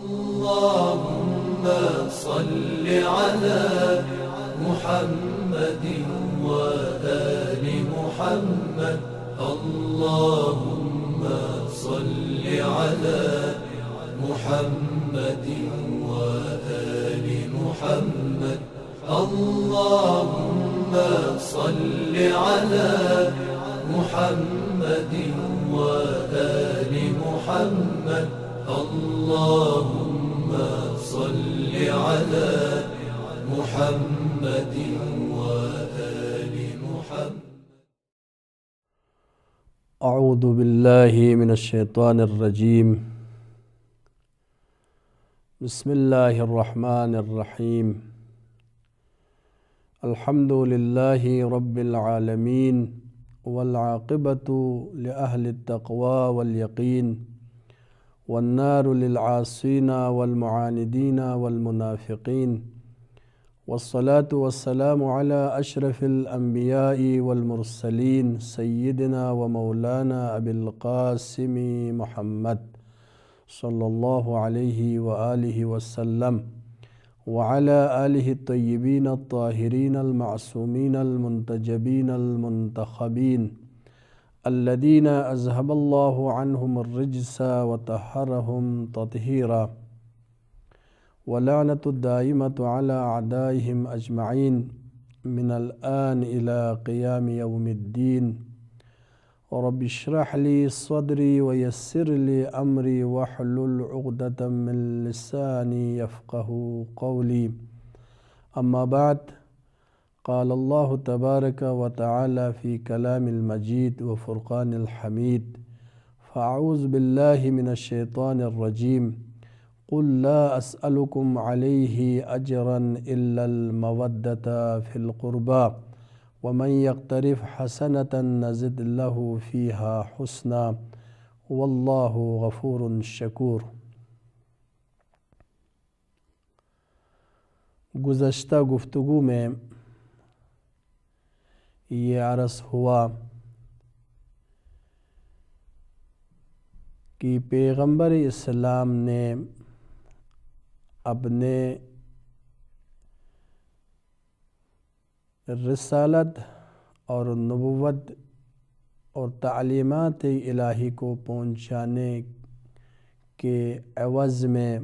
اللهم صل على محمد وآل محمد. اللهم صل على محمد وآل محمد. اللهم صل على محمد وآل محمد. اللهم صل على محمد وآل محمد. اعوذ باللہ من الشیطان الرجیم. بسم اللہ الرحمن الرحیم. الحمد للہ رب العالمین والعاقبۃ لأہل التقوی والیقین والنار للعاصین والمعاندین والمنافقین والصلاة والسلام علی اشرف الانبیاء والمرسلین سیدنا ومولانا ابی القاسم محمد صلی اللہ علیہ وآلہ وسلم وعلی آلہ الطیبین الطاہرین المعصومین المنتجبین المنتخبین الذین اذہب اللہ عنہم الرجس وطہرہم تطہیرا ولعنۃ الدائمۃ علی اعدائہم اجمعین من الآن الی قیام یوم الدین. رب اشرح لی صدری ویسر لی امری واحلل عقدۃ من لسانی یفقہوا قولی. اما بعد، قال اللہ تبارک و تعالی فی کلام المجید وفرقان الحمید. فاعوذ باللہ من الشیطان الرجیم. قل لا اسألکم علیہ اجرا الا المودۃ فی القربى ومن یقترف حسنۃ نزد له فیہا حسنا واللہ غفور شکور. گزشتہ گفتگو میں یہ عرض ہوا کہ پیغمبر اسلام نے اپنے رسالت اور نبوت اور تعلیمات الہی کو پہنچانے کے عوض میں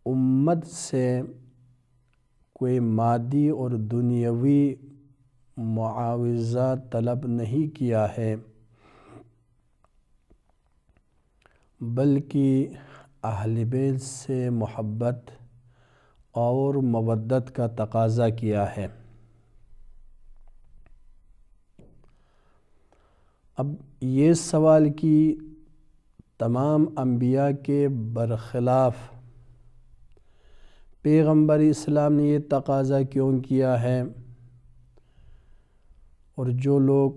امت سے کوئی مادی اور دنیاوی معاوضہ طلب نہیں کیا ہے، بلکہ اہل بیت سے محبت اور مودت کا تقاضا کیا ہے. اب یہ سوال کہ تمام انبیاء کے برخلاف پیغمبر اسلام نے یہ تقاضا کیوں کیا ہے، اور جو لوگ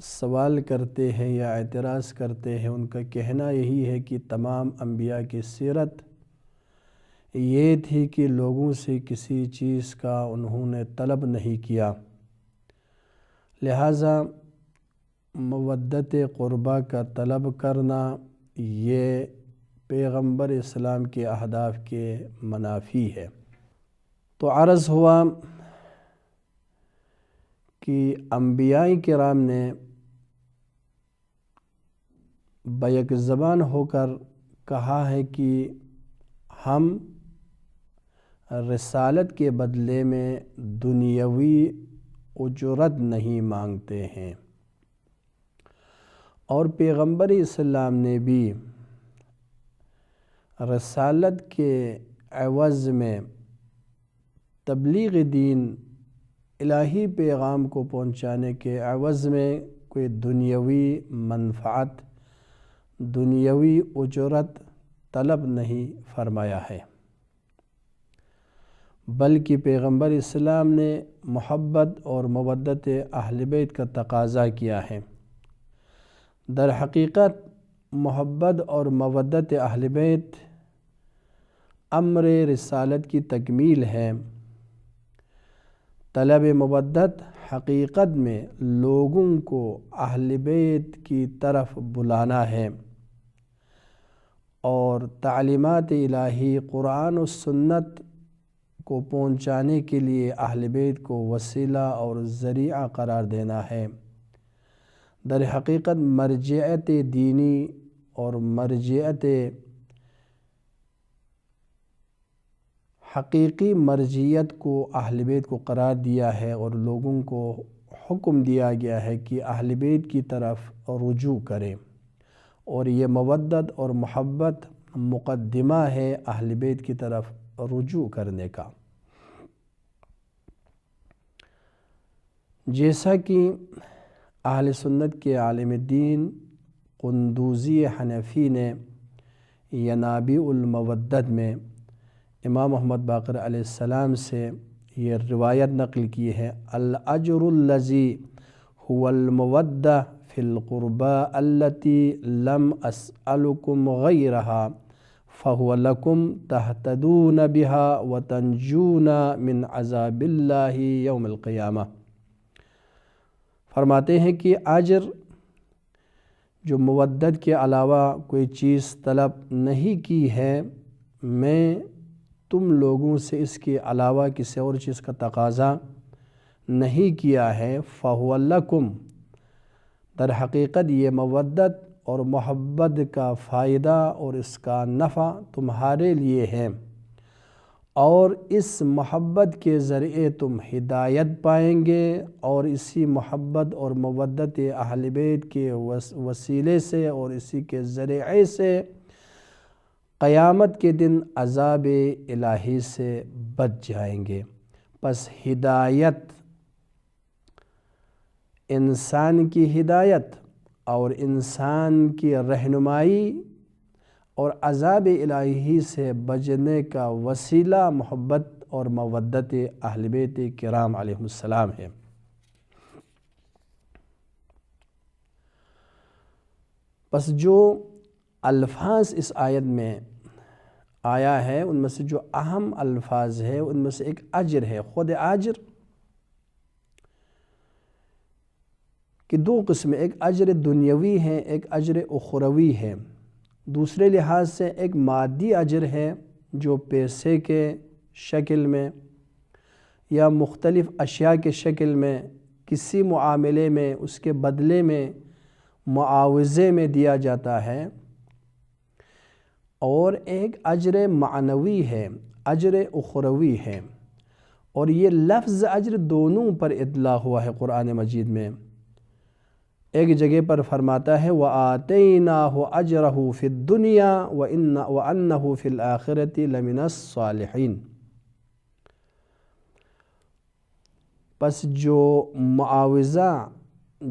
سوال کرتے ہیں یا اعتراض کرتے ہیں ان کا کہنا یہی ہے کہ تمام انبیاء کی سیرت یہ تھی کہ لوگوں سے کسی چیز کا انہوں نے طلب نہیں کیا، لہٰذا مودت قربا کا طلب کرنا یہ پیغمبر اسلام کے اہداف کے منافی ہے. تو عرض ہوا کہ انبیاء کرام نے بیک زبان ہو کر کہا ہے کہ ہم رسالت کے بدلے میں دنیاوی اجرت نہیں مانگتے ہیں، اور پیغمبر اسلام نے بھی رسالت کے عوض میں تبلیغ دین الہی پیغام کو پہنچانے کے عوض میں کوئی دنیاوی منفعت، دنیاوی اجرت طلب نہیں فرمایا ہے، بلکہ پیغمبر اسلام نے محبت اور مودت اہل بیت کا تقاضا کیا ہے. در حقیقت محبت اور مودت اہل بیت امر رسالت کی تکمیل ہے. طلب مودت حقیقت میں لوگوں کو اہل بیت کی طرف بلانا ہے. اور تعلیمات الہی قرآن و سنت کو پہنچانے کے لیے اہل بیت کو وسیلہ اور ذریعہ قرار دینا ہے۔ در حقیقت مرجعیت دینی اور مرجعیت حقیقی مرجعیت کو اہل بیت کو قرار دیا ہے، اور لوگوں کو حکم دیا گیا ہے کہ اہل بیت کی طرف رجوع کریں، اور یہ مودت اور محبت مقدمہ ہے اہل بیت کی طرف رجوع کرنے کا۔ جیسا کہ اہل سنت کے عالم دین قندوزی حنفی نے ینابیع المودت میں امام محمد باقر علیہ السلام سے یہ روایت نقل کی ہے: الاجر الذی هو المودہ فی القربى التي لم اسألکم غیرہا فهو لکم تہتدون بها وتنجون من عذاب اللہ یوم القیامہ۔ فرماتے ہیں کہ اجر جو مودت کے علاوہ کوئی چیز طلب نہیں کی ہے، میں تم لوگوں سے اس کے علاوہ کسی اور چیز کا تقاضا نہیں کیا ہے۔ فَهُوَ لَكُمْ، در حقیقت یہ مودت اور محبت کا فائدہ اور اس کا نفع تمہارے لیے ہے، اور اس محبت کے ذریعے تم ہدایت پائیں گے، اور اسی محبت اور مودت اہل بیت کے وسیلے سے اور اسی کے ذریعے سے قیامت کے دن عذاب الہی سے بچ جائیں گے۔ پس ہدایت، انسان کی ہدایت اور انسان کی رہنمائی اور عذاب الہی سے بچنے کا وسیلہ محبت اور مودت اہل بیت کرام علیہ السلام ہے۔ پس جو الفاظ اس آیت میں آیا ہے ان میں سے جو اہم الفاظ ہے ان میں سے ایک اجر ہے۔ خود اجر کہ دو قسم، ایک اجر دنیاوی ہے، ایک اجر اخروی ہے۔ دوسرے لحاظ سے ایک مادی اجر ہے جو پیسے کے شکل میں یا مختلف اشیاء کے شکل میں کسی معاملے میں اس کے بدلے میں معاوضے میں دیا جاتا ہے، اور ایک اجر معنوی ہے، اجر اخروی ہے، اور یہ لفظ اجر دونوں پر اطلاق ہوا ہے قرآن مجید میں۔ ایک جگہ پر فرماتا ہے وَآتَيْنَاهُ أَجْرَهُ فِي الدُّنْيَا وَأَنَّهُ فِي الْآخِرَةِ لَمِنَ الصَّالِحِينَ۔ پس جو معاوضہ،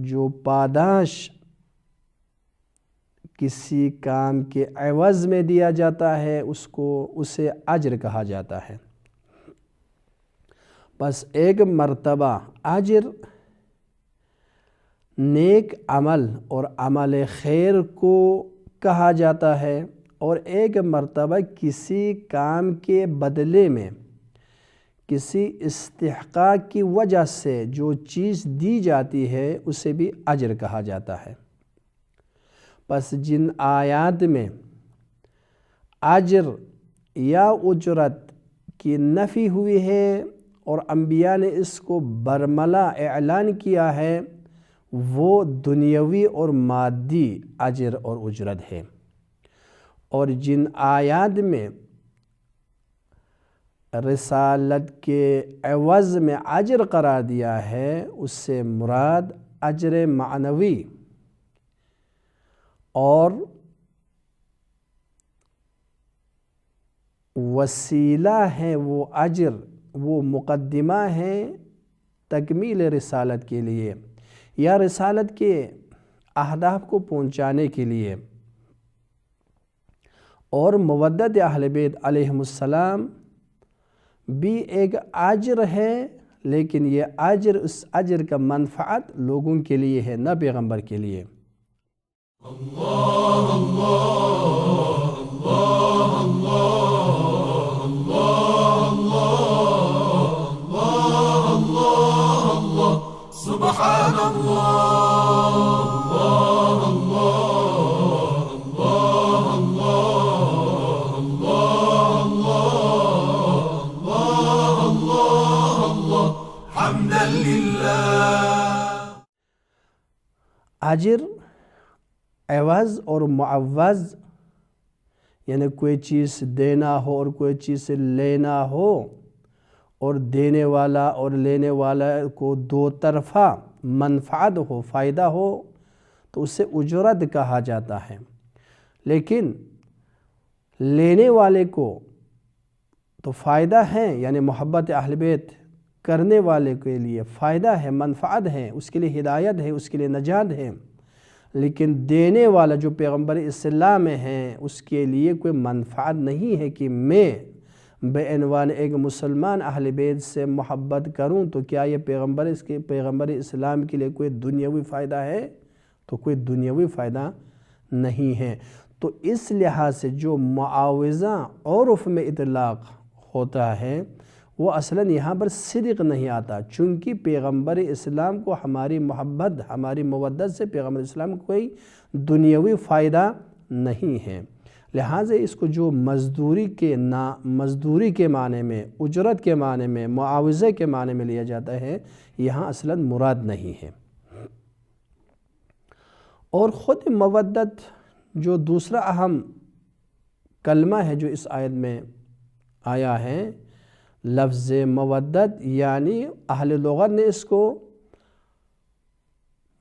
جو پاداش کسی کام کے عوض میں دیا جاتا ہے اسے اجر کہا جاتا ہے۔ پس ایک مرتبہ اجر نیک عمل اور عمل خیر کو کہا جاتا ہے، اور ایک مرتبہ کسی کام کے بدلے میں کسی استحقاق کی وجہ سے جو چیز دی جاتی ہے اسے بھی اجر کہا جاتا ہے۔ پس جن آیات میں اجر یا اجرت کی نفی ہوئی ہے اور انبیاء نے اس کو برملا اعلان کیا ہے، وہ دنیاوی اور مادی اجر اور اجرت ہے، اور جن آیات میں رسالت کے عوض میں اجر قرار دیا ہے اس سے مراد اجر معنوی اور وسیلہ ہے، وہ اجر، وہ مقدمہ ہے تکمیل رسالت کے لیے یا رسالت کے اہداف کو پہنچانے کے لیے۔ اور مودت اہل بیت علیہم السلام بھی ایک اجر ہے، لیکن یہ اجر، اس اجر کا منفعت لوگوں کے لیے ہے، نہ پیغمبر کے لیے۔ اللہ اللہ اللہ اللہ اللہ اللہ اللہ سبحان اللہ اللہ اللہ اللہ اجر، عوض اور معوض، یعنی کوئی چیز دینا ہو اور کوئی چیز لینا ہو، اور دینے والا اور لینے والا کو دو طرفہ منفعت ہو، فائدہ ہو، تو اسے اجرت کہا جاتا ہے۔ لیکن لینے والے کو تو فائدہ ہے، یعنی محبت اہل بیت کرنے والے کے لیے فائدہ ہے، منفعت ہے، اس کے لیے ہدایت ہے، اس کے لیے نجات ہے، لیکن دینے والا جو پیغمبر اسلام میں ہیں اس کے لیے کوئی منفعت نہیں ہے کہ میں بے عنوان ایک مسلمان اہل بیت سے محبت کروں تو کیا یہ پیغمبر اسلام کے لیے کوئی دنیاوی فائدہ ہے؟ تو کوئی دنیاوی فائدہ نہیں ہے۔ تو اس لحاظ سے جو معاوضہ عرف میں اطلاق ہوتا ہے وہ اصلاً یہاں پر صدق نہیں آتا، چونکہ پیغمبر اسلام کو ہماری محبت، ہماری مودت سے پیغمبر اسلام کو کوئی دنیاوی فائدہ نہیں ہے، لہٰذا اس کو جو مزدوری کے معنی میں، اجرت کے معنی میں، معاوضے کے معنی میں لیا جاتا ہے، یہاں اصلاً مراد نہیں ہے۔ اور خود مودت جو دوسرا اہم کلمہ ہے جو اس آیت میں آیا ہے، لفظ مودت، یعنی اہل لغت نے اس کو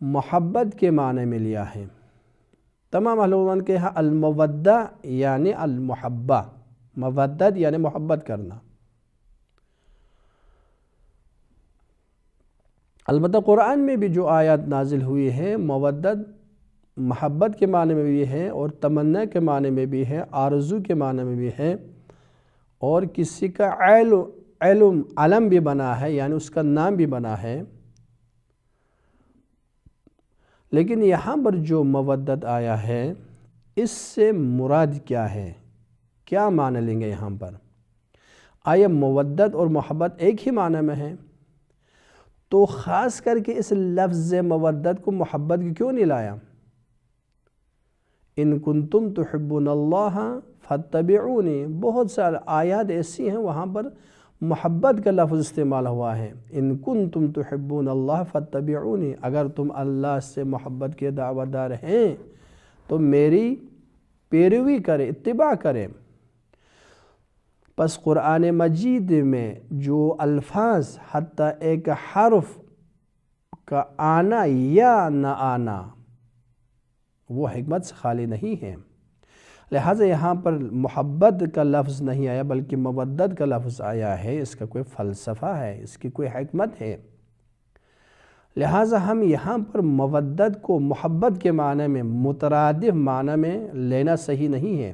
محبت کے معنی میں لیا ہے۔ تمام اہل لغت کے ہاں المودہ یعنی المحبہ، مودت یعنی محبت کرنا۔ البتہ قرآن میں بھی جو آیات نازل ہوئی ہے، مودت محبت کے معنی میں بھی ہے اور تمنا کے معنی میں بھی ہے، آرزو کے معنی میں بھی ہے، اور کسی کا علم بھی بنا ہے، یعنی اس کا نام بھی بنا ہے۔ لیکن یہاں پر جو مودت آیا ہے اس سے مراد کیا ہے، کیا معنی لیں گے یہاں پر؟ آیا مودت اور محبت ایک ہی معنی میں ہے؟ تو خاص کر کے اس لفظ مودت کو محبت کی کیوں نہیں لایا؟ ان کنتم تحبون اللہ فاتبعونی، بہت سارے آیات ایسی ہیں وہاں پر محبت کا لفظ استعمال ہوا ہے، ان کنتم تحبون اللہ فاتبعونی، اگر تم اللہ سے محبت کے دعوت دار ہیں تو میری پیروی کرے، اتباع کرے۔ پس قرآن مجید میں جو الفاظ حتیٰ ایک حرف کا آنا یا نہ آنا وہ حکمت سے خالی نہیں ہے، لہٰذا یہاں پر محبت کا لفظ نہیں آیا بلکہ مودت کا لفظ آیا ہے، اس کا کوئی فلسفہ ہے، اس کی کوئی حکمت ہے، لہٰذا ہم یہاں پر مودت کو محبت کے معنی میں، مترادف معنی میں لینا صحیح نہیں ہے۔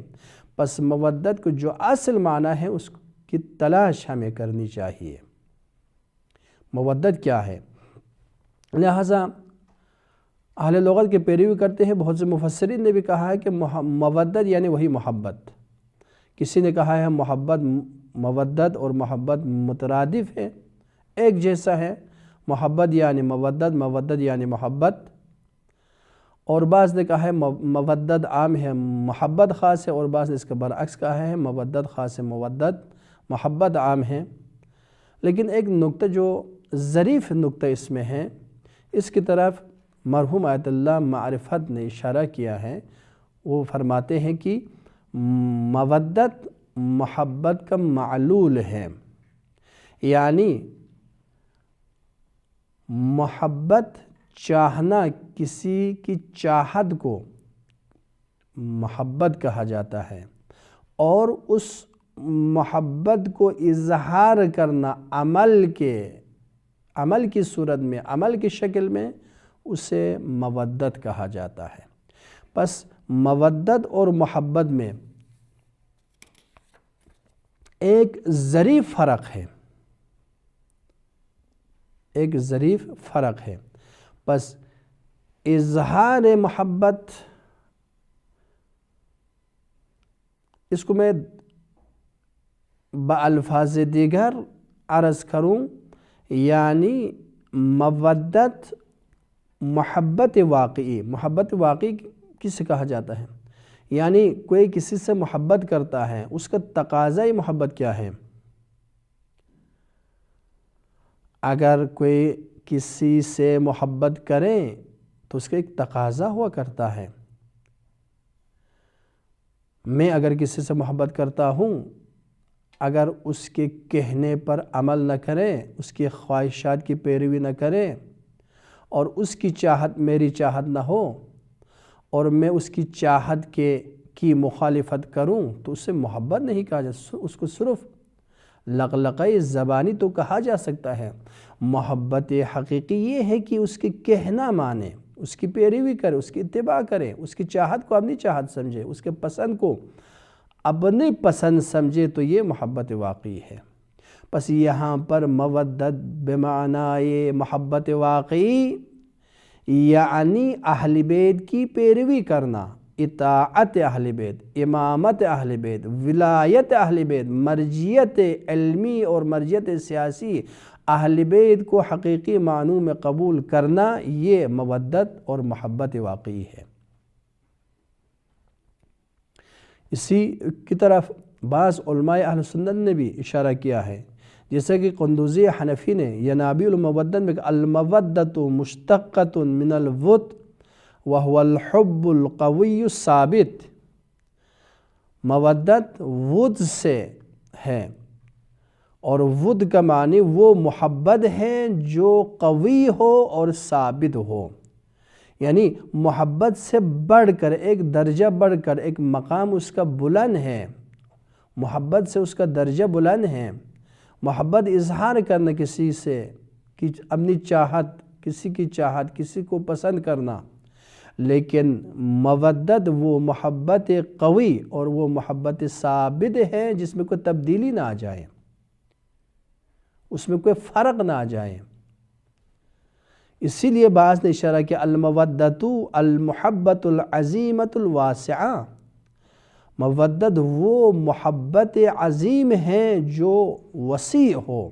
پس مودت کو جو اصل معنی ہے اس کی تلاش ہمیں کرنی چاہیے، مودت کیا ہے۔ لہٰذا اہل لغت کے پیروی کرتے ہیں، بہت سے مفسرین نے بھی کہا ہے کہ مودت یعنی وہی محبت، کسی نے کہا ہے مودت اور محبت مترادف ہے، ایک جیسا ہے، محبت یعنی مودت، مودت یعنی محبت، اور بعض نے کہا ہے مودت عام ہے، محبت خاص ہے، اور بعض نے اس کا برعکس کہا ہے مودت خاص ہے، محبت عام ہے۔ لیکن ایک نقطہ جو ظریف نقطہ اس میں ہے، اس کی طرف مرحوم آیت اللہ معرفت نے اشارہ کیا ہے، وہ فرماتے ہیں کہ مودت محبت کا معلول ہے، یعنی محبت چاہنا، کسی کی چاہت کو محبت کہا جاتا ہے، اور اس محبت کو اظہار کرنا عمل کی صورت میں، عمل کی شکل میں، اسے مودت کہا جاتا ہے۔ پس مودت اور محبت میں ایک ظریف فرق ہے، پس اظہار محبت، اس کو میں بألفاظ دیگر عرض کروں، یعنی مودت محبت واقعی کسے کہا جاتا ہے؟ یعنی کوئی کسی سے محبت کرتا ہے، اس کا تقاضائی محبت کیا ہے؟ اگر کوئی کسی سے محبت کریں تو اس کا ایک تقاضا ہوا کرتا ہے۔ میں اگر کسی سے محبت کرتا ہوں، اگر اس کے کہنے پر عمل نہ کرے، اس کی خواہشات کی پیروی نہ کرے، اور اس کی چاہت میری چاہت نہ ہو، اور میں اس کی چاہت کی مخالفت کروں، تو اسے محبت نہیں کہا جا سکتا، اس کو صرف لغلقۂ زبانی تو کہا جا سکتا ہے۔ محبت حقیقی یہ ہے کہ اس کے کہنا مانے، اس کی پیروی کرے، اس کی اتباع کرے، اس کی چاہت کو اپنی چاہت سمجھے، اس کے پسند کو اپنی پسند سمجھے، تو یہ محبت واقعی ہے۔ پس یہاں پر مودت بمعنی محبت واقعی یعنی اہل بیت کی پیروی کرنا، اطاعت اہل بیت، امامت اہل بیت، ولایت اہل بیت، مرجیت علمی اور مرجیت سیاسی اہل بیت کو حقیقی معنوں میں قبول کرنا، یہ مودت اور محبت واقعی ہے۔ اسی کی طرف بعض علماء اہل سنت نے بھی اشارہ کیا ہے، جیسے کہ قندوزی حنفی نے ینابیع المودت میں المودت مشتقۃ من الود وهو الحب القوی الثابت، مودت ود سے ہے، اور ود کا معنی وہ محبت ہے جو قوی ہو اور ثابت ہو، یعنی محبت سے بڑھ کر ایک درجہ بڑھ کر ایک مقام اس کا بلند ہے، محبت سے اس کا درجہ بلند ہے۔ محبت اظہار کرنا کسی سے، اپنی چاہت، کسی کی چاہت، کسی کو پسند کرنا، لیکن مودت وہ محبت قوی اور وہ محبت ثابت ہے جس میں کوئی تبدیلی نہ آ جائے، اس میں کوئی فرق نہ آ جائے۔ اسی لیے بعض نے اشارہ کیا المودت المحبت العظیمۃ الواسعہ، مودت وہ محبت عظیم ہے جو وسیع ہو،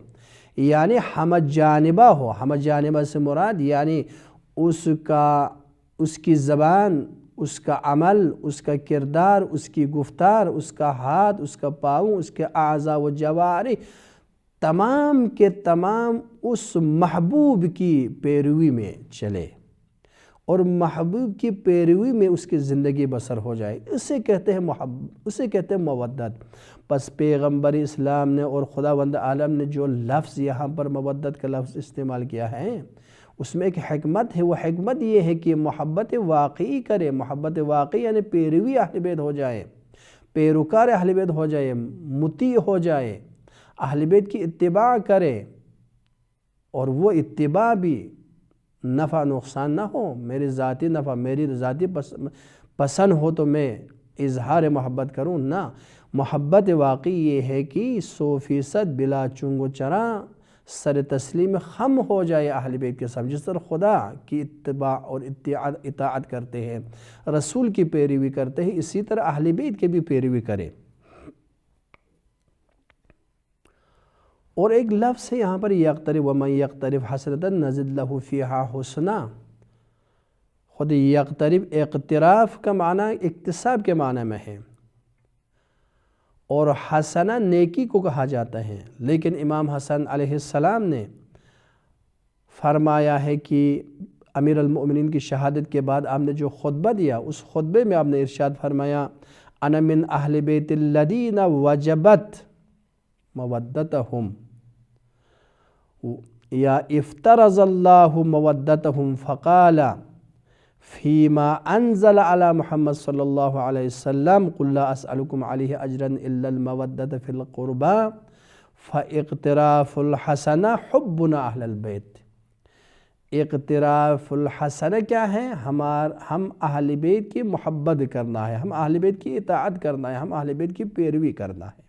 یعنی ہم جانبہ ہو۔ ہم جانبہ سے مراد یعنی اس کی زبان، اس کا عمل، اس کا کردار، اس کی گفتار، اس کا ہاتھ، اس کا پاؤں، اس کے اعضاء و جوارح، تمام کے تمام اس محبوب کی پیروی میں چلے، اور محبوب کی پیروی میں اس کی زندگی بسر ہو جائے، اسے کہتے ہیں محبت، اسے کہتے ہیں مودت۔ پس پیغمبر اسلام نے اور خداوند عالم نے جو لفظ یہاں پر مودت کا لفظ استعمال کیا ہے، اس میں ایک حکمت ہے۔ وہ حکمت یہ ہے کہ محبت واقعی کرے، محبت واقعی یعنی پیروی اہل بیت ہو جائے، پیروکار اہل بیت ہو جائے، مطیع ہو جائے، اہل بیت کی اتباع کرے، اور وہ اتباع بھی نفع نقصان نہ ہو، میری ذاتی نفع، میری ذاتی پسند ہو تو میں اظہار محبت کروں، نہ، محبت واقعی یہ ہے کہ 100% بلا چنگ و چرا سر تسلیم خم ہو جائے اہل بیت کے سامنے، جس طرح خدا کی اتباع اور اطاعت کرتے ہیں، رسول کی پیروی کرتے ہیں، اسی طرح اہل بیت کے بھی پیروی کرے۔ اور ایک لفظ ہے یہاں پر یقترب، ومن یقترب حسنۃ نزد لہ فیہا حسنا۔ خود یقترب اقتراف کا معنی اکتساب کے معنی میں ہے، اور حسنہ نیکی کو کہا جاتا ہے، لیکن امام حسن علیہ السلام نے فرمایا ہے کہ امیر المؤمنین کی شہادت کے بعد آپ نے جو خطبہ دیا، اس خطبے میں آپ نے ارشاد فرمایا انا من اہل بیت الذین وجبت مودتہم یا افترض اللہ مودتہم فقال فیما انزل علی محمد صلی اللہ علیہ وسلم قل لا اسألکم علیہ اجرا الا المودت فی القربى فاقتراف الحسنہ حبنا اہل البیت۔ اقتراف الحسنہ کیا ہے؟ ہم اہل بیت کی محبت کرنا ہے، ہم اہل بیت کی اطاعت کرنا ہے، ہم اہل بیت کی پیروی کرنا ہے۔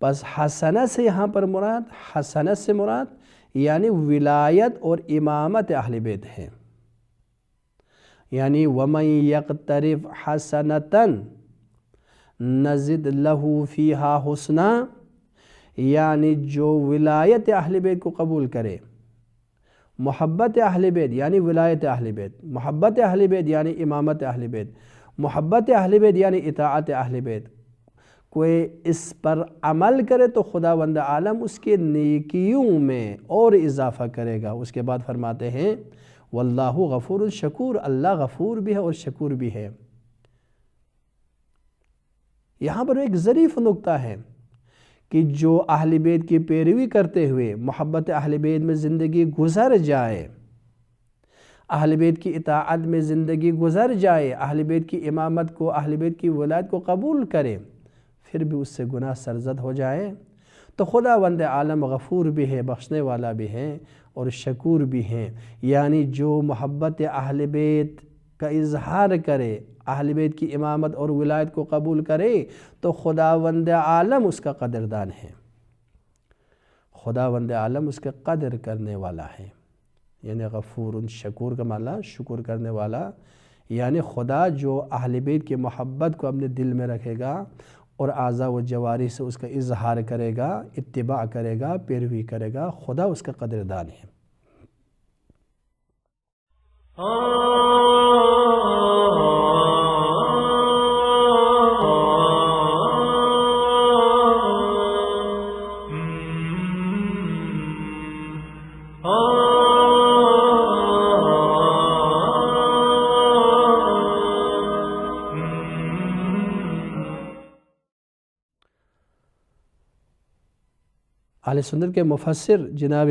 پس حسنہ سے یہاں پر مراد، حسنہ سے مراد یعنی ولایت اور امامت اہل بیت ہے، یعنی ومن یقترف حسنۃ نزد لہ فیہا حسنا، یعنی جو ولایت اہل بیت کو قبول کرے، محبت اہل بیت یعنی ولایت اہل بیت، محبت اہل بیت یعنی امامت اہل بیت، محبت اہل بیت یعنی اطاعت اہل بیت کوئی اس پر عمل کرے تو خداوند عالم اس کے نیکیوں میں اور اضافہ کرے گا۔ اس کے بعد فرماتے ہیں واللہ غفور شکور، اللہ غفور بھی ہے اور شکور بھی ہے۔ یہاں پر ایک ظریف نکتہ ہے کہ جو اہل بیت کی پیروی کرتے ہوئے محبت اہل بیت میں زندگی گزر جائے، اہل بیت کی اطاعت میں زندگی گزر جائے، اہل بیت کی امامت کو، اہل بیت کی ولایت کو قبول کرے، پھر بھی اس سے گناہ سرزد ہو جائے تو خداوند عالم غفور بھی ہے، بخشنے والا بھی ہے اور شکور بھی ہے۔ یعنی جو محبت اہل بیت کا اظہار کرے، اہل بیت کی امامت اور ولایت کو قبول کرے تو خداوند عالم اس کا قدردان ہے، خداوند عالم اس کا قدر کرنے والا ہے۔ یعنی غفور شکور کا معنی شکر کرنے والا، یعنی خدا جو اہل بیت کی محبت کو اپنے دل میں رکھے گا اور اعضاء و جوارح سے اس کا اظہار کرے گا، اتباع کرے گا، پیروی کرے گا، خدا اس کا قدردان ہے۔ اہل سنت کے مفسر جناب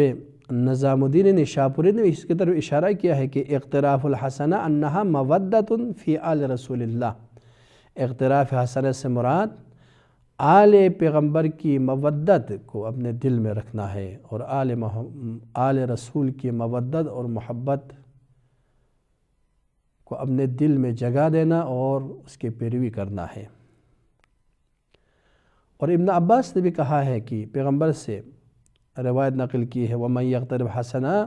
نظام الدین نشاپوری نے اس کی طرف اشارہ کیا ہے کہ اقتراف الحسنہ انہا مودت فی آل رسول اللہ۔ اقتراف حسنہ سے مراد آل پیغمبر کی مودت کو اپنے دل میں رکھنا ہے اور آل رسول کی مودت اور محبت کو اپنے دل میں جگہ دینا اور اس کی پیروی کرنا ہے۔ اور ابن عباس نے بھی کہا ہے کہ پیغمبر سے روایت نقل کی ہے وَمَنْ يَقْتَرِبْ حَسَنًا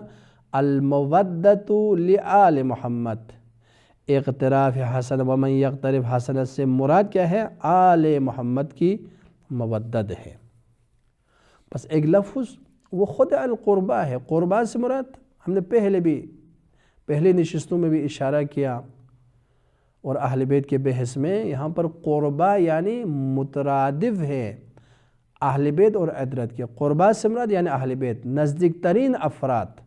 الْمَوَدَّةُ لِآلِ محمد۔ اقتراف حسن وَمَنْ يَقْتَرِبْ حَسَنًا سے مراد کیا ہے؟ آل محمد کی مودت ہے۔ بس ایک لفظ وہ خود القربہ ہے، قربہ سے مراد ہم نے پہلے نشستوں میں بھی اشارہ کیا اور اہل بیت کے بحث میں یہاں پر قربہ یعنی مترادف ہے اہل بیت اور عترت کے۔ قربہ سے مراد یعنی اہل بیت، نزدیک ترین افراد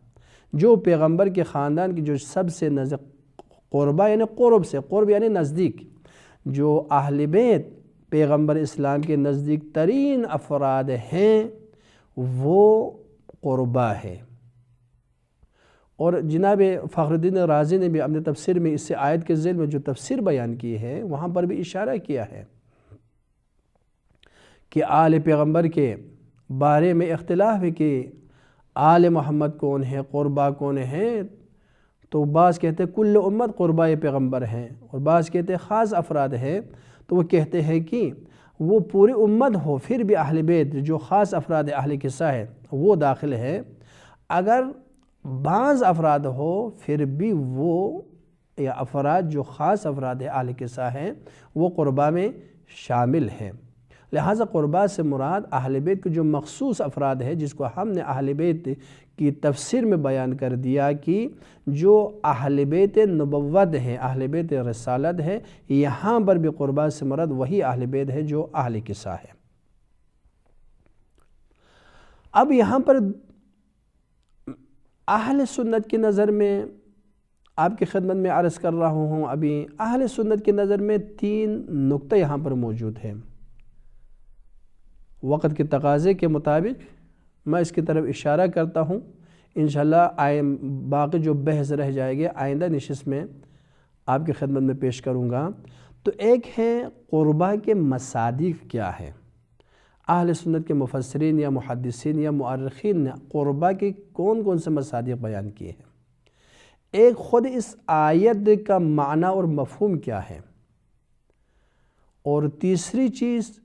جو پیغمبر کے خاندان کی جو سب سے نزدیک، قربہ یعنی قرب سے، قرب یعنی نزدیک، جو اہل بیت پیغمبر اسلام کے نزدیک ترین افراد ہیں وہ قربہ ہے۔ اور جناب فخر الدین رازی نے بھی اپنے تفسیر میں اس سے آیت کے ذیل میں جو تفسیر بیان کی ہے وہاں پر بھی اشارہ کیا ہے کہ آل پیغمبر کے بارے میں اختلاف ہے کہ آل محمد کون ہے، قربہ کون ہے، تو بعض کہتے ہیں کل امت قربہ پیغمبر ہیں اور بعض کہتے ہیں خاص افراد ہیں، تو وہ کہتے ہیں کہ وہ پوری امت ہو پھر بھی اہل بیت جو خاص افراد اہل قصہ ہے وہ داخل ہے، اگر بعض افراد ہو پھر بھی وہ یا افراد جو خاص افراد اہل قصہ ہیں وہ قربہ میں شامل ہیں۔ لہٰذا قربہ سے مراد اہل بیت کے جو مخصوص افراد ہیں جس کو ہم نے اہل بیت کی تفسیر میں بیان کر دیا کہ جو اہل بیت نبوت ہیں، اہل بیت رسالت ہے، یہاں پر بھی قربہ سے مراد وہی اہل بیت ہے جو اہل قصہ ہے۔ اب یہاں پر اہل سنت کی نظر میں آپ کی خدمت میں عرض کر رہا ہوں، ابھی اہل سنت کی نظر میں 3 نقطے یہاں پر موجود ہیں۔ وقت کے تقاضے کے مطابق میں اس کی طرف اشارہ کرتا ہوں، انشاءاللہ باقی جو بحث رہ جائے گی آئندہ نشست میں آپ کی خدمت میں پیش کروں گا۔ تو ایک ہے قربہ کے مصادیق کیا ہے، اہل سنت کے مفسرین یا محدثین یا مؤرخین نے قربہ کے کون کون سے مصادیق بیان کیے ہیں۔ ایک خود اس آیت کا معنی اور مفہوم کیا ہے، اور تیسری چیز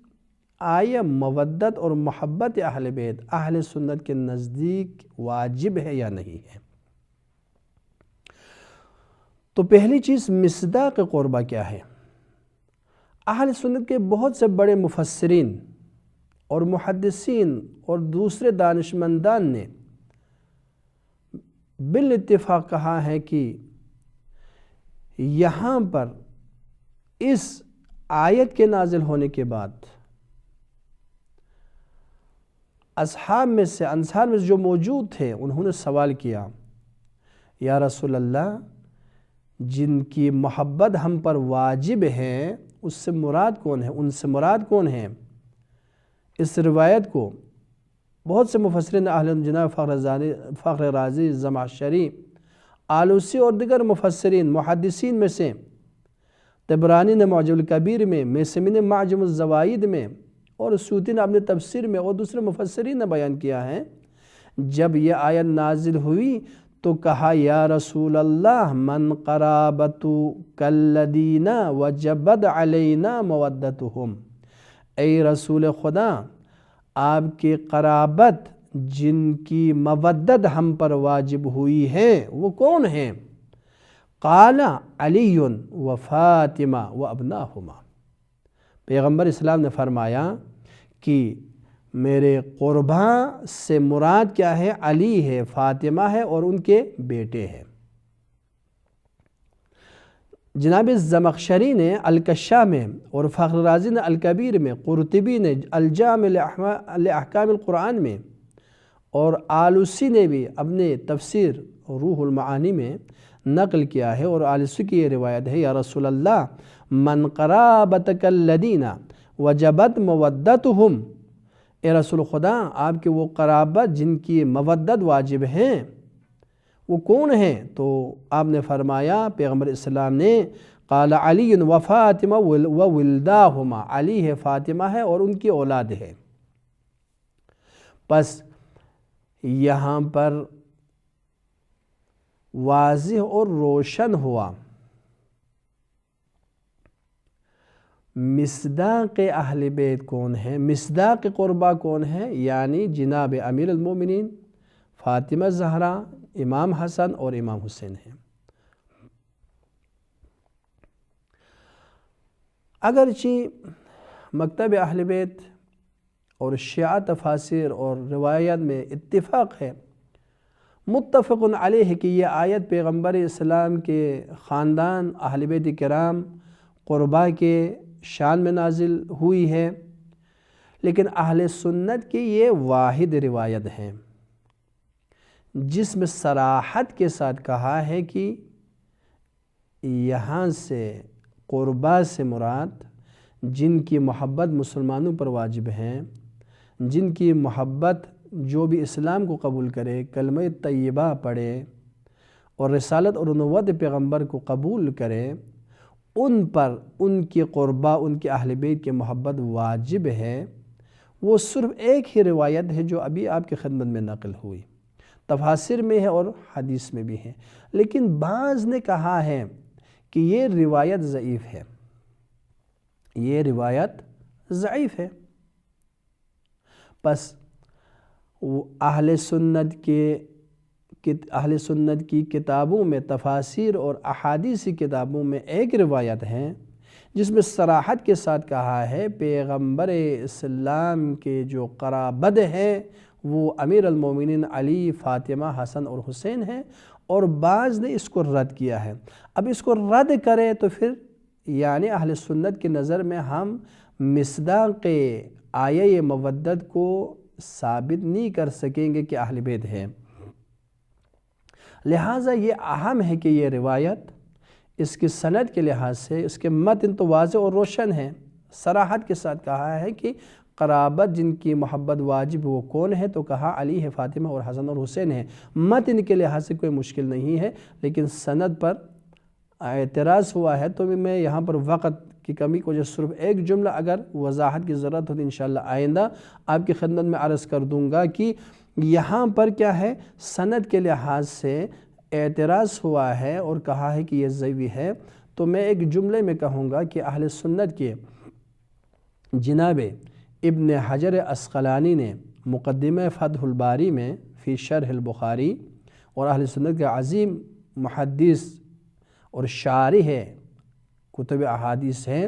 آیا مودت اور محبت اہل بیت اہل سنت کے نزدیک واجب ہے یا نہیں ہے۔ تو پہلی چیز مصداق قربہ کیا ہے۔ اہل سنت کے بہت سے بڑے مفسرین اور محدثین اور دوسرے دانشمندان نے بالاتفاق کہا ہے کہ یہاں پر اس آیت کے نازل ہونے کے بعد اصحاب میں سے انصار میں سے جو موجود تھے انہوں نے سوال کیا، یا رسول اللہ جن کی محبت ہم پر واجب ہے اس سے مراد کون ہے، ان سے مراد کون ہے؟ اس روایت کو بہت سے مفسرین اہل جناب فخر رازی، زمخشری، آلوسی اور دیگر مفسرین محدثین میں سے طبرانی نے معجم الکبیر میں، میثمی نے معجم الزوائد میں، اور سیوطی نے اپنے تفسیر میں، اور دوسرے مفسرین نے بیان کیا ہے جب یہ آیت نازل ہوئی تو کہا یا رسول اللہ من قرابت کالذین وجبت علینا مودتہم، اے رسول خدا آپ کی قرابت جن کی مودت ہم پر واجب ہوئی ہے وہ کون ہیں؟ قال علی و فاطمہ و ابناہما، پیغمبر اسلام نے فرمایا کہ میرے قربا سے مراد کیا ہے؟ علی ہے، فاطمہ ہے اور ان کے بیٹے ہیں۔ جناب زمخشری نے الکشاف میں اور فخر رازی نے الکبیر میں، قرطبی نے الجامع لاحکام القرآن میں، اور آلوسی نے بھی اپنے تفسیر روح المعانی میں نقل کیا ہے، اور آلوسی کی یہ روایت ہے، یا رسول اللہ من قرابتک الذین وجبت مودتہم، اے رسول خدا آپ کے وہ قرابت جن کی مودت واجب ہیں وہ کون ہیں؟ تو آپ نے فرمایا، پیغمبر اسلام نے، قال علی و فاطمہ و ولداہما، علی ہے، فاطمہ ہے اور ان کی اولاد ہے۔ پس یہاں پر واضح اور روشن ہوا مصداق اہل بیت کون ہے، مصداق قربا کون ہے، یعنی جناب امیر المومنین فاطمہ زہرا، امام حسن اور امام حسین ہیں۔ اگرچہ مکتب اہل بیت اور شیعہ تفاسیر اور روایات میں اتفاق ہے، متفق علیہ کہ یہ آیت پیغمبر اسلام کے خاندان اہل بیت کرام قربا کے شان میں نازل ہوئی ہے، لیکن اہل سنت کی یہ واحد روایت ہے جس میں صراحت کے ساتھ کہا ہے کہ یہاں سے قربا سے مراد جن کی محبت مسلمانوں پر واجب ہیں، جن کی محبت جو بھی اسلام کو قبول کرے، کلمہ طیبہ پڑھے اور رسالت اور نبوت پیغمبر کو قبول کرے، ان پر ان کی قربا، ان کے اہل بیت کی محبت واجب ہے۔ وہ صرف ایک ہی روایت ہے جو ابھی آپ کی خدمت میں نقل ہوئی، تفاسیر میں ہے اور حدیث میں بھی ہے، لیکن بعض نے کہا ہے کہ یہ روایت ضعیف ہے، یہ روایت ضعیف ہے۔ پس اہل سنت کی کتابوں میں، تفاسیر اور احادیثی کتابوں میں ایک روایت ہے جس میں صراحت کے ساتھ کہا ہے پیغمبر اسلام کے جو قرابت ہے وہ امیر المومنین علی، فاطمہ، حسن اور حسین ہیں، اور بعض نے اس کو رد کیا ہے۔ اب اس کو رد کرے تو پھر یعنی اہل سنت کی نظر میں ہم مصداق آیہ مودت کو ثابت نہیں کر سکیں گے کہ اہل بیت ہے، لہٰذا یہ اہم ہے کہ یہ روایت اس کی سند کے لحاظ سے اس کے متن تو واضح اور روشن ہے، صراحت کے ساتھ کہا ہے کہ قرابت جن کی محبت واجب وہ کون ہے، تو کہا علی ہے، فاطمہ اور حسن اور حسین ہے۔ متن کے لحاظ سے کوئی مشکل نہیں ہے، لیکن سند پر اعتراض ہوا ہے، تو میں یہاں پر وقت کی کمی کو جو صرف ایک جملہ اگر وضاحت کی ضرورت ہو تو انشاءاللہ آئندہ آپ کی خدمت میں عرض کر دوں گا کہ یہاں پر کیا ہے، سند کے لحاظ سے اعتراض ہوا ہے اور کہا ہے کہ یہ ضعیف ہے، تو میں ایک جملے میں کہوں گا کہ اہل سنت کے جناب ابن حجر عسقلانی نے مقدمہ فتح الباری میں فی شرح البخاری، اور اہل سنت کے عظیم محدث اور شارح کتب احادیث ہیں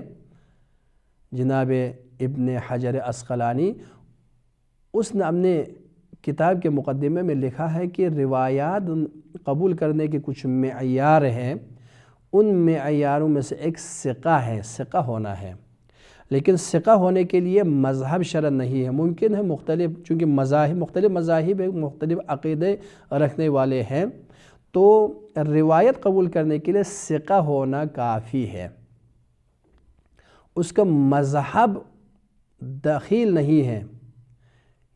جناب ابن حجر عسقلانی، اس نے اپنے کتاب کے مقدمے میں لکھا ہے کہ روایات قبول کرنے کے کچھ معیار ہیں، ان معیاروں میں سے ایک ثقہ ہے، ثقہ ہونا ہے، لیکن ثقہ ہونے کے لیے مذہب شرط نہیں ہے. ممکن ہے مختلف، چونکہ مختلف مذاہب مختلف عقیدے رکھنے والے ہیں، تو روایت قبول کرنے کے لیے ثقہ ہونا کافی ہے. اس کا مذہب دخیل نہیں ہے،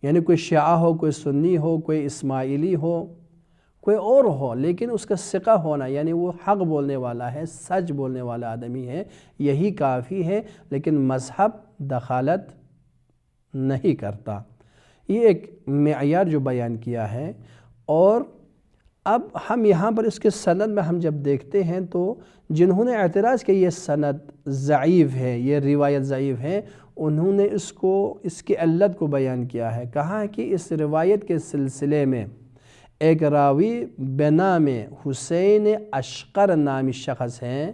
یعنی کوئی شیعہ ہو، کوئی سنی ہو، کوئی اسماعیلی ہو، کوئی اور ہو، لیکن اس کا ثقہ ہونا یعنی وہ حق بولنے والا ہے، سچ بولنے والا آدمی ہے، یہی کافی ہے. لیکن مذہب دخالت نہیں کرتا. یہ ایک معیار جو بیان کیا ہے. اور اب ہم یہاں پر اس کے سند میں ہم جب دیکھتے ہیں تو جنہوں نے اعتراض کیا یہ سند ضعیف ہے، یہ روایت ضعیف ہے، انہوں نے اس کی علت کو بیان کیا ہے. کہا ہے کہ اس روایت کے سلسلے میں ایک راوی بنام حسین اشقر نامی شخص ہیں،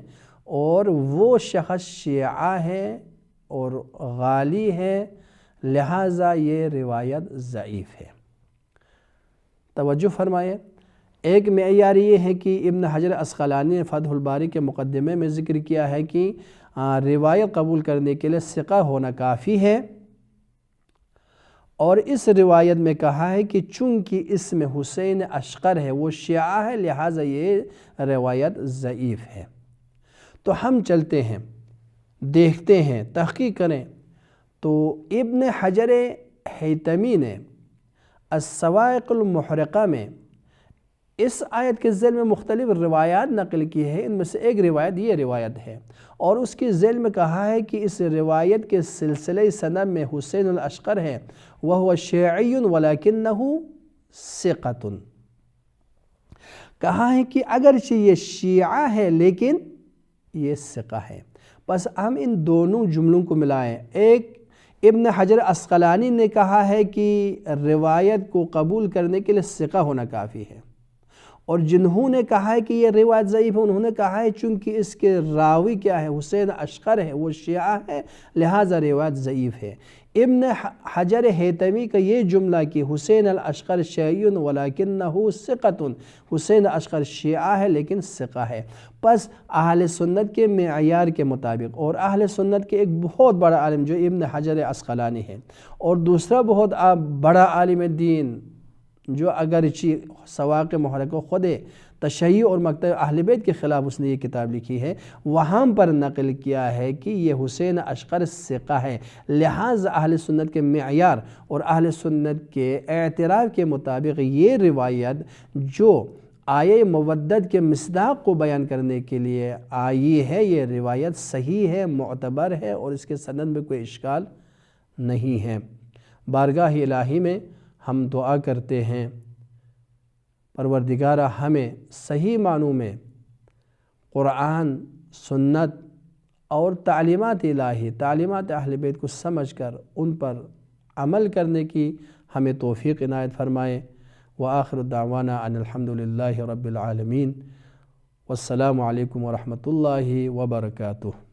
اور وہ شخص شیعہ ہے اور غالی ہے، لہٰذا یہ روایت ضعیف ہے. توجہ فرمائے. ایک معیار یہ ہے کہ ابن حجر عسقلانی نے فتح الباری کے مقدمے میں ذکر کیا ہے کہ روایت قبول کرنے کے لیے ثقہ ہونا کافی ہے، اور اس روایت میں کہا ہے کہ چونکہ اس میں حسین اشقر ہے، وہ شیعہ ہے، لہٰذا یہ روایت ضعیف ہے. تو ہم چلتے ہیں، دیکھتے ہیں، تحقیق کریں. تو ابن حجر حیتمی نے الصواعق المحرقہ میں اس آیت کے ذیل میں مختلف روایات نقل کی ہے. ان میں سے ایک روایت یہ روایت ہے، اور اس کے ذیل میں کہا ہے کہ اس روایت کے سلسلے سند میں حسین الاشقر ہے، وَهُوَ شِيعِيٌّ وَلَكِنَّهُ ثِقَةٌ. کہا ہے کہ اگرچہ یہ شیعہ ہے لیکن یہ ثقہ ہے. بس ہم ان دونوں جملوں کو ملائیں. ایک ابن حجر عسقلانی نے کہا ہے کہ روایت کو قبول کرنے کے لیے ثقہ ہونا کافی ہے، اور جنہوں نے کہا ہے کہ یہ روایت ضعیف ہے انہوں نے کہا ہے چونکہ اس کے راوی کیا ہے، حسین اشقر ہے، وہ شیعہ ہے، لہٰذا روایت ضعیف ہے. ابن حجر حیتمی کا یہ جملہ کہ حسین الاشقر شیعی ولکنہ ثقۃ، حسین اشقر شیعہ ہے لیکن ثقہ ہے. پس اہل سنت کے معیار کے مطابق، اور اہل سنت کے ایک بہت بڑا عالم جو ابن حجر عسقلانی ہے، اور دوسرا بہت بڑا عالم دین جو اگرچہ صواعق محرقہ خود تشیع اور مکتب اہل بیت کے خلاف اس نے یہ کتاب لکھی ہے، وہاں پر نقل کیا ہے کہ یہ حسین اشقر ثقہ ہے. لہٰذا اہل سنت کے معیار اور اہل سنت کے اعتراف کے مطابق یہ روایت جو آیہ مودت کے مصداق کو بیان کرنے کے لیے آئی ہے، یہ روایت صحیح ہے، معتبر ہے، اور اس کے سند میں کوئی اشکال نہیں ہے. بارگاہ الہی میں ہم دعا کرتے ہیں پروردگارہ ہمیں صحیح معنوں میں قرآن، سنت اور تعلیمات الہی، تعلیمات اہل بیت کو سمجھ کر ان پر عمل کرنے کی ہمیں توفیق عنایت فرمائے. وآخر دعوانا ان الحمدللہ رب العالمین. والسلام علیکم ورحمۃ اللہ وبرکاتہ.